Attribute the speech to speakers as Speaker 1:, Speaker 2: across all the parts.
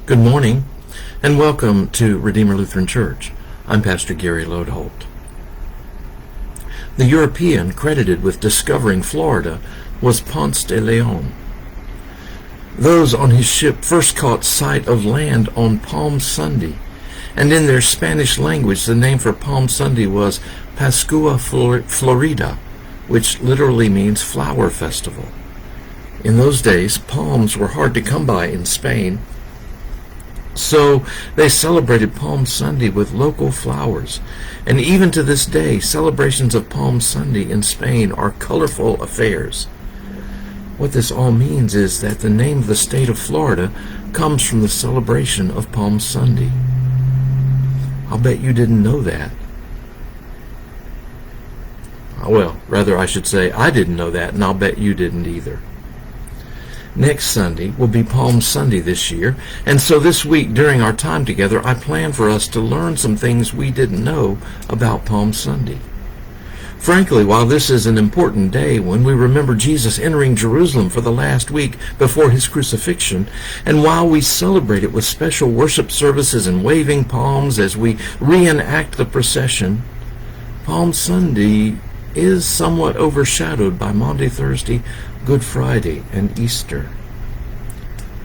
Speaker 1: Good morning, and welcome to Redeemer Lutheran Church. I'm Pastor Gary Lodeholt. The European credited with discovering Florida was Ponce de Leon. Those on his ship first caught sight of land on Palm Sunday, and in their Spanish language the name for Palm Sunday was Pascua Florida, which literally means flower festival. In those days, palms were hard to come by in Spain, so they celebrated Palm Sunday with local flowers. And even to this day, celebrations of Palm Sunday in Spain are colorful affairs. What this all means is that the name of the state of Florida comes from the celebration of Palm Sunday. I'll bet you didn't know that. Well, rather I should say I didn't know that, and I'll bet you didn't either. Next Sunday will be Palm Sunday this year, and so this week during our time together I plan for us to learn some things we didn't know about Palm Sunday. Frankly, while this is an important day when we remember Jesus entering Jerusalem for the last week before his crucifixion, and while we celebrate it with special worship services and waving palms as we reenact the procession, Palm Sunday is somewhat overshadowed by Maundy Thursday, Good Friday, and Easter.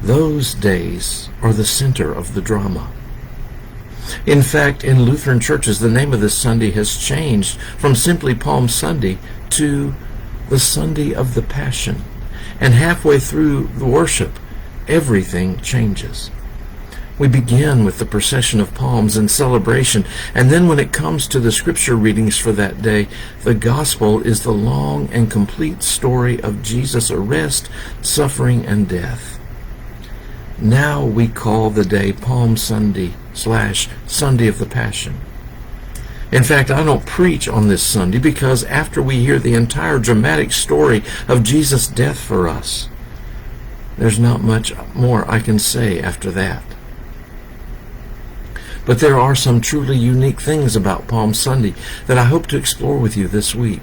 Speaker 1: Those days are the center of the drama. In fact, in Lutheran churches, the name of this Sunday has changed from simply Palm Sunday to the Sunday of the Passion. And halfway through the worship, everything changes. We begin with the procession of palms and celebration, and then when it comes to the scripture readings for that day, the gospel is the long and complete story of Jesus' arrest, suffering, and death. Now we call the day Palm Sunday / Sunday of the Passion. In fact, I don't preach on this Sunday because after we hear the entire dramatic story of Jesus' death for us, there's not much more I can say after that. But there are some truly unique things about Palm Sunday that I hope to explore with you this week,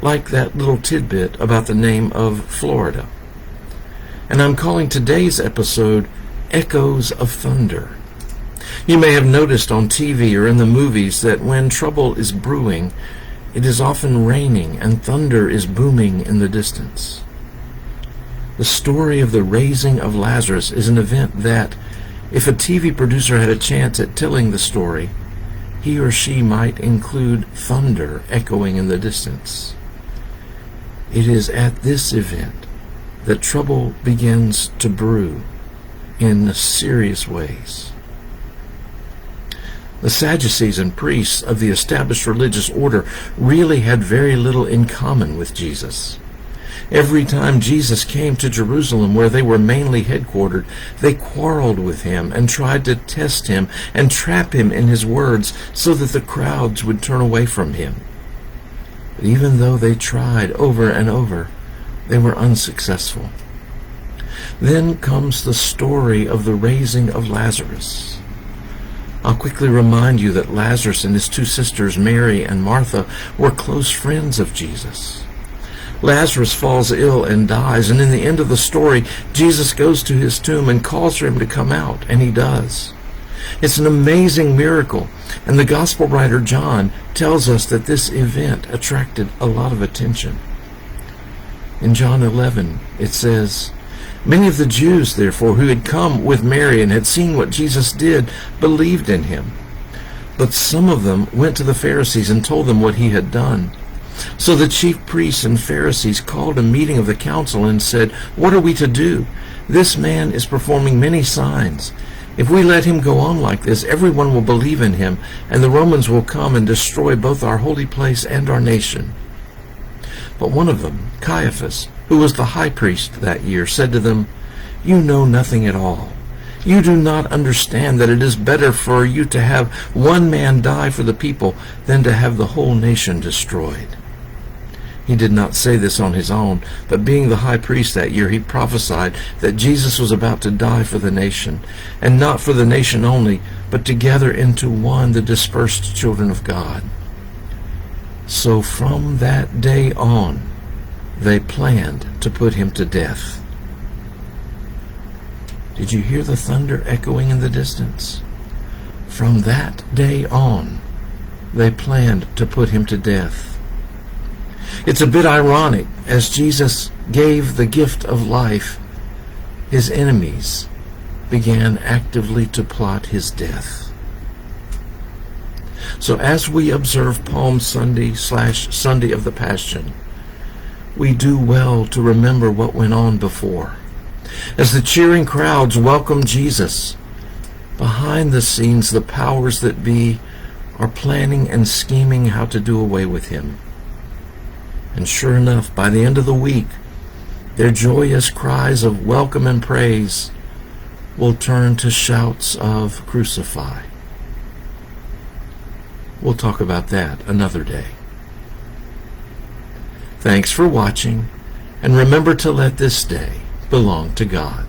Speaker 1: like that little tidbit about the name of Florida. And I'm calling today's episode Echoes of Thunder. You may have noticed on TV or in the movies that when trouble is brewing, it is often raining and thunder is booming in the distance. The story of the raising of Lazarus is an event that, if a TV producer had a chance at telling the story, he or she might include thunder echoing in the distance. It is at this event that trouble begins to brew in serious ways. The Sadducees and priests of the established religious order really had very little in common with Jesus. Every time Jesus came to Jerusalem, where they were mainly headquartered, they quarreled with him and tried to test him and trap him in his words so that the crowds would turn away from him. But even though they tried over and over, they were unsuccessful. Then comes the story of the raising of Lazarus. I'll quickly remind you that Lazarus and his two sisters, Mary and Martha, were close friends of Jesus. Lazarus falls ill and dies, and in the end of the story, Jesus goes to his tomb and calls for him to come out, and he does. It's an amazing miracle, and the gospel writer John tells us that this event attracted a lot of attention. In John 11, it says, "Many of the Jews, therefore, who had come with Mary and had seen what Jesus did, believed in him. But some of them went to the Pharisees and told them what he had done. So the chief priests and Pharisees called a meeting of the council and said, 'What are we to do? This man is performing many signs. If we let him go on like this, everyone will believe in him, and the Romans will come and destroy both our holy place and our nation.' But one of them, Caiaphas, who was the high priest that year, said to them, 'You know nothing at all. You do not understand that it is better for you to have one man die for the people than to have the whole nation destroyed.' He did not say this on his own, but being the high priest that year, he prophesied that Jesus was about to die for the nation, and not for the nation only, but to gather into one the dispersed children of God. So from that day on, they planned to put him to death. Did you hear the thunder echoing in the distance? From that day on, they planned to put him to death. It's a bit ironic, as Jesus gave the gift of life, his enemies began actively to plot his death. So as we observe Palm Sunday / Sunday of the Passion, we do well to remember what went on before. As the cheering crowds welcome Jesus, behind the scenes the powers that be are planning and scheming how to do away with him. And sure enough, by the end of the week, their joyous cries of welcome and praise will turn to shouts of crucify. We'll talk about that another day. Thanks for watching, and remember to let this day belong to God.